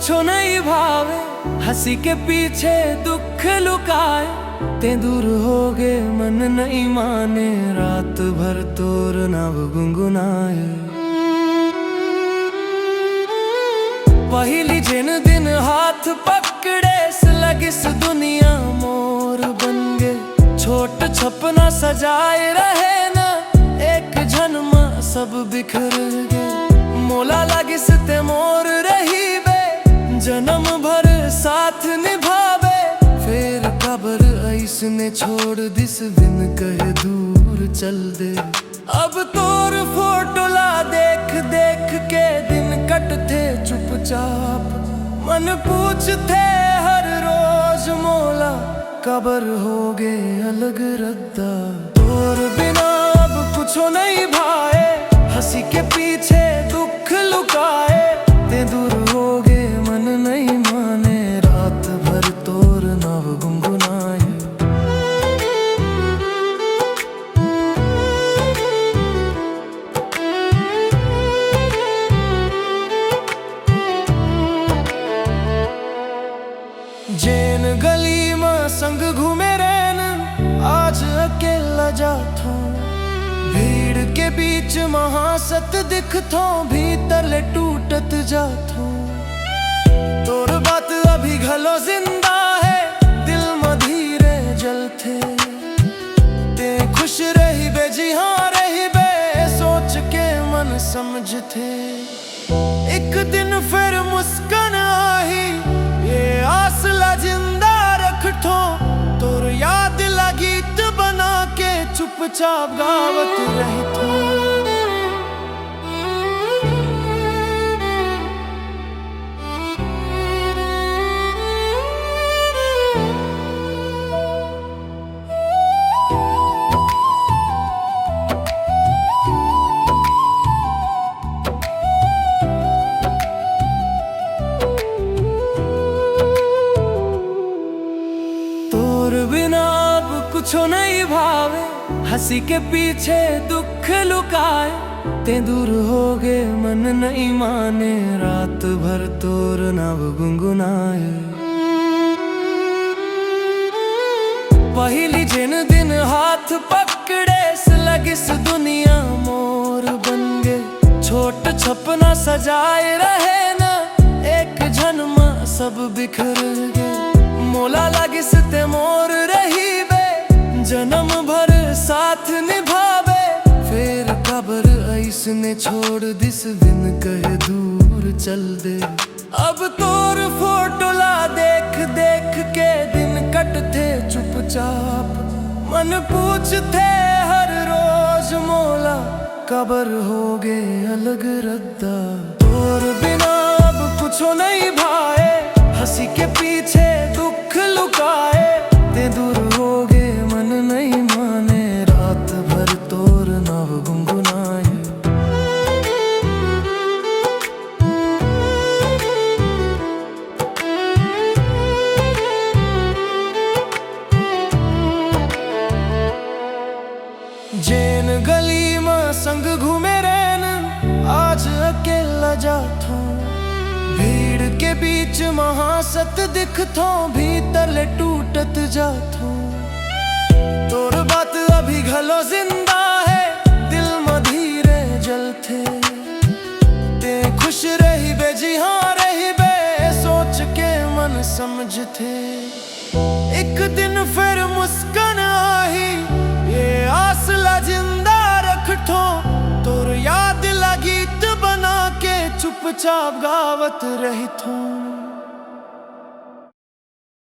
कुछो नहीं भावे, हंसी के पीछे दुख लुकाए। ते दूर हो गे मन नहीं माने, रात भर तोर नव गुनगुनाए। पहली जिन दिन हाथ पकड़े लगिस दुनिया मोर बन गे। छोट छपना सजाए रहे न, एक जन्म सब बिखर गे। मोला लगिस ते मोर रही बे, जन्म भर साथ निभावे। फिर कबर ऐसने छोड़ दिस बिन कहे दूर चल दे। अब तोर फोटो ला देख देख के दिन कटथे चुपचाप। मन पूछते हर रोज मोला, कबर हो गे अलग रद्दा। तोर बिना अब कुछो नहीं भाए, हंसी के पीछे दुख लुकाए। ते दूर हो गे मन नहीं माने, रात भर तोर नव गुनगुनाए। जेन गली में संग घूमे रहन, आज अकेला जाथो। भीड़ के बीच महासत दिखथो, भीतर ले टूटत जाथो। तोर बात अभी घलो जिंदा है, दिल में धीरे जलथे। ते खुश रही बे जी हाँ रही बे, सोच के मन समझथे। एक दिन फिर मुस्कान आही, ये आसला जिंदा रखथो। तोर याद ला गीत बना के चुपचाप गावत रहिथो। बिना अब कुछो नहीं भावे, हंसी के पीछे दुख लुकाए। ते दूर हो गे मन नहीं माने, रात भर तोर नव गुनगुनाए। पहली जिन दिन हाथ पकड़े लगिस दुनिया मोर बन गे। छोट छपना सजाए रहे न, एक जन्म सब बिखर गे। मोला लगिस ते मोर रही बे, जन्म भर साथ निभावे। फिर कबर ऐसने छोड़ दिस बिन कहे दूर चल दे। अब तोर फोटो ला देख देख के दिन कटथे चुपचाप। मन पूछते हर रोज मोला, कबर हो गे अलग रद्दा। तोर बिना अब कुछो नहीं भाए, हंसी के पीछे दुख लुकाए। ते दूर हो गे मन नहीं माने, रात भर तोर नव गुनगुनाए। जेन गली में संग घूमे रहन, आज अकेला जाथो। भीड़ के बीच महासत दिखथो, भीतर ले टूटत जाथो। तोर बात अभी घलो जिंदा है, दिल में धीरे जलथे। ते खुश रही बे जी हाँ रही बे, सोच के मन समझथे। एक दिन फिर मुस्कान आही, ये आसला जिंदा रखथो। तोर याद ला गीत बना के चुपचाप गावत रहिथो।